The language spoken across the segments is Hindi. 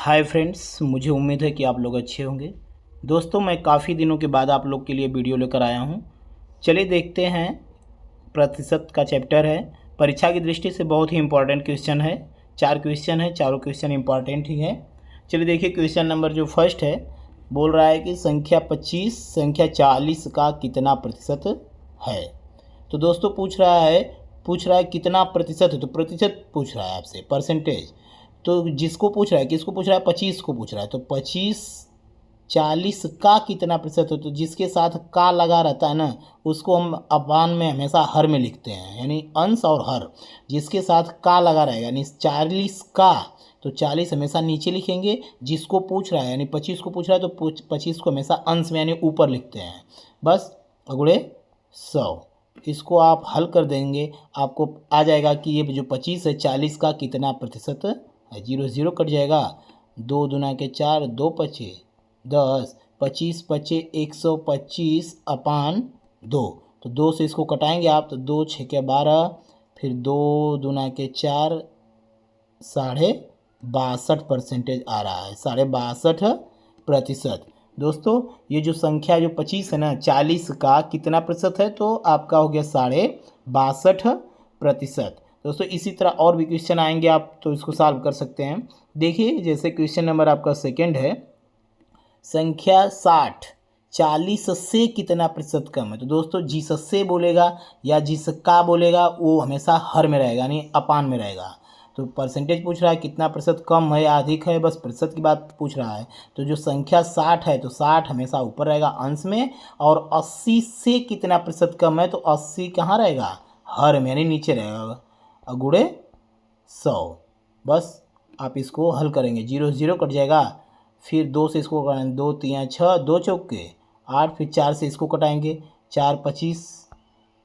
हाय फ्रेंड्स, मुझे उम्मीद है कि आप लोग अच्छे होंगे। दोस्तों, मैं काफ़ी दिनों के बाद आप लोग के लिए वीडियो लेकर आया हूं। चलिए देखते हैं। प्रतिशत का चैप्टर है। परीक्षा की दृष्टि से बहुत ही इम्पोर्टेंट क्वेश्चन है। 4 क्वेश्चन है, चारों क्वेश्चन इम्पॉर्टेंट ही है। चलिए देखिए, क्वेश्चन नंबर जो फर्स्ट है बोल रहा है कि संख्या 25 संख्या 40 का कितना प्रतिशत है। तो दोस्तों पूछ रहा है कितना प्रतिशत है, तो प्रतिशत पूछ रहा है आपसे, परसेंटेज। तो जिसको पूछ रहा है, किसको पूछ रहा है, 25 को पूछ रहा है। तो 25 40 का कितना प्रतिशत है, तो जिसके साथ का लगा रहता है ना, उसको हम अपान में हमेशा हर में लिखते हैं, यानी अंश और हर। जिसके साथ का लगा रहेगा, यानी 40 का, तो 40 हमेशा नीचे लिखेंगे। जिसको पूछ रहा है यानी 25 को पूछ रहा है, तो 25 को हमेशा अंश में यानी ऊपर लिखते हैं। बस अगुड़े 100। इसको आप हल कर देंगे, आपको आ जाएगा कि ये जो 25 है 40 का कितना प्रतिशत है। 0 0 कट जाएगा। 2 दूना के 4, 2 पचे 10, 25 पचे 125 अपान 2। तो 2 से इसको कटाएंगे आप, तो 2 6 के 12, फिर 2 दूना के 4, 62.5% आ रहा है, 62.5%। दोस्तों, ये जो संख्या जो 25 है ना, 40 का कितना प्रतिशत है, तो आपका हो गया 62.5%। दोस्तों, इसी तरह और भी क्वेश्चन आएंगे, आप तो इसको सॉल्व कर सकते हैं। देखिए, जैसे क्वेश्चन नंबर आपका सेकंड है, संख्या 60 40 से कितना प्रतिशत कम है। तो दोस्तों, जिससे बोलेगा या जिसका बोलेगा वो हमेशा हर में रहेगा, यानी अपान में रहेगा। तो परसेंटेज पूछ रहा है कितना प्रतिशत कम है या अधिक है, बस प्रतिशत की बात पूछ रहा है। तो जो संख्या 60 है, तो 60 हमेशा ऊपर रहेगा अंश में, और 80 से कितना प्रतिशत कम है, तो 80 कहाँ रहेगा, हर में, यानी नीचे रहेगा, अगुड़े 100। बस आप इसको हल करेंगे, 0 0 कट जाएगा। फिर 2 से इसको कटाएंगे, 2 3 6, 2 चौके 8, फिर 4 से इसको कटाएंगे, 4 25,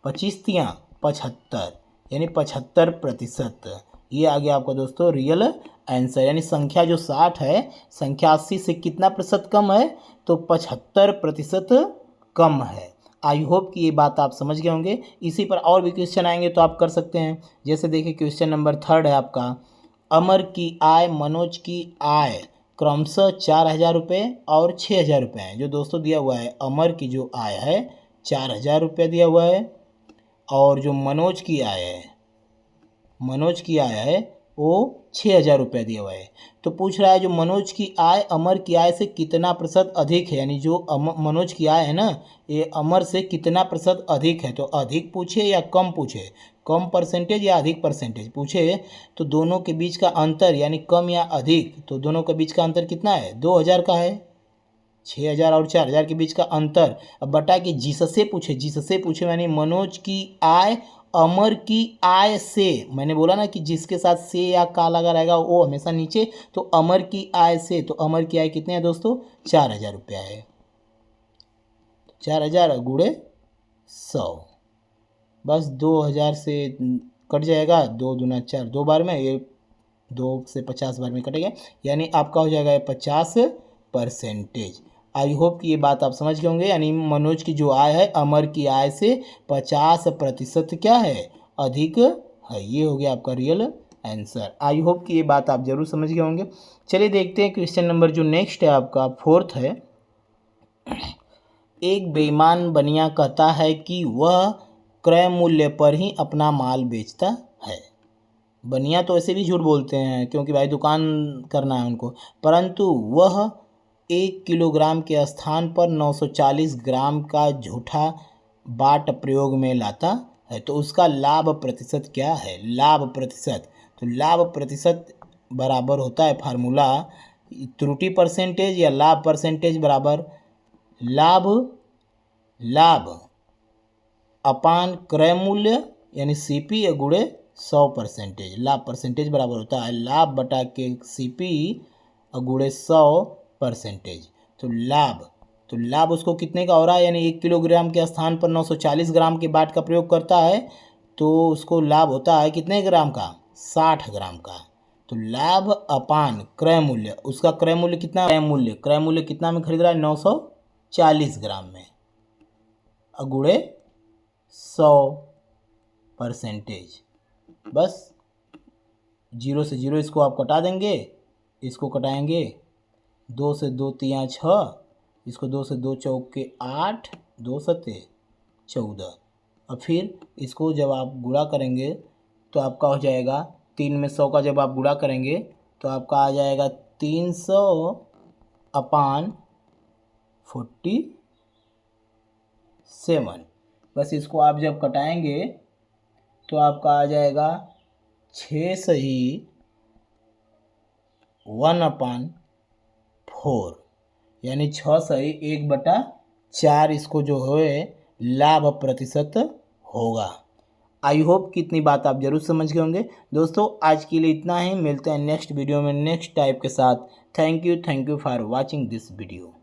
25 3 75, यानी 75%। ये आ गया आपका दोस्तों रियल आंसर। यानी संख्या जो 60 है, संख्या 80 से कितना प्रतिशत कम है, तो 75% कम है। आई होप कि ये बात आप समझ गए होंगे। इसी पर और भी क्वेश्चन आएंगे तो आप कर सकते हैं। जैसे देखिए, क्वेश्चन नंबर थर्ड है आपका, अमर की आय मनोज की आय क्रमशः 4,000 रुपये और 6,000 रुपये हैं। जो दोस्तों दिया हुआ है, अमर की जो आय है 4,000 रुपये दिया हुआ है, और जो मनोज की आय है वो 6,000 रुपये दिया हुआ है। तो पूछ रहा है जो मनोज की आय अमर की आय से कितना प्रतिशत अधिक है, यानी जो मनोज की आय है ना, ये अमर से कितना प्रतिशत अधिक है। तो अधिक पूछे या कम पूछे, कम परसेंटेज या अधिक परसेंटेज पूछे, तो दोनों के बीच का अंतर यानी कम या अधिक, तो दोनों के बीच का अंतर कितना है, 2,000 का है। 6,000 और 4,000 के बीच का अंतर। अब बटा कि जिससे पूछे यानी मनोज की आय अमर की आय से, मैंने बोला ना कि जिसके साथ से या का लगा रहेगा वो हमेशा नीचे, तो अमर की आय से, तो अमर की आय कितने हैं दोस्तों, 4,000 रुपया है। 4,000 गुणे 100, बस 2,000 से कट जाएगा, 2 दूना 4, 2 बार में, ये 2 से 50 बार में कटेगा, यानी आपका हो जाएगा 50%। आई होप कि ये बात आप समझ गए होंगे। यानी मनोज की जो आय है अमर की आय से 50% क्या है, अधिक है। ये हो गया आपका रियल आंसर। आई होप कि ये बात आप जरूर समझ गए होंगे। चलिए देखते हैं क्वेश्चन नंबर जो नेक्स्ट है आपका फोर्थ है। एक बेईमान बनिया कहता है कि वह क्रय मूल्य पर ही अपना माल बेचता है। बनिया तो ऐसे भी झूठ बोलते हैं, क्योंकि भाई दुकान करना है उनको, परंतु वह 1 किलोग्राम के स्थान पर 940 ग्राम का झूठा बाट प्रयोग में लाता है, तो उसका लाभ प्रतिशत क्या है। लाभ प्रतिशत, तो लाभ प्रतिशत बराबर होता है फार्मूला, त्रुटि परसेंटेज या लाभ परसेंटेज बराबर लाभ अपान क्रय मूल्य यानी सीपी गुणे 100%। लाभ परसेंटेज बराबर होता है लाभ बटा के सीपी गुणे 100%। तो लाभ उसको कितने का हो रहा है, यानी 1 किलोग्राम के स्थान पर 940 ग्राम के बाट का प्रयोग करता है, तो उसको लाभ होता है कितने ग्राम का, 60 ग्राम का। तो लाभ अपान क्रय मूल्य, उसका क्रय मूल्य कितना, क्रय मूल्य कितना में खरीद रहा है, 940 ग्राम में, गुणे 100%। बस 0 से 0 इसको आप कटा देंगे, इसको कटाएंगे, 2 से 2 तिया 6, इसको 2 से 2 चौके 8, 2 सते 14। और फिर इसको जब आप गुणा करेंगे तो आपका हो जाएगा 3 में 100 का जब आप गुणा करेंगे तो आपका आ जाएगा 300/47। बस इसको आप जब कटाएंगे तो आपका आ जाएगा 6 सही 1/4, यानी 6 सही 1/4 इसको जो है लाभ प्रतिशत होगा। आई होप कि इतनी बात आप जरूर समझ गए होंगे। दोस्तों आज के लिए इतना ही, मिलते हैं नेक्स्ट वीडियो में नेक्स्ट टाइप के साथ। Thank you for watching this video.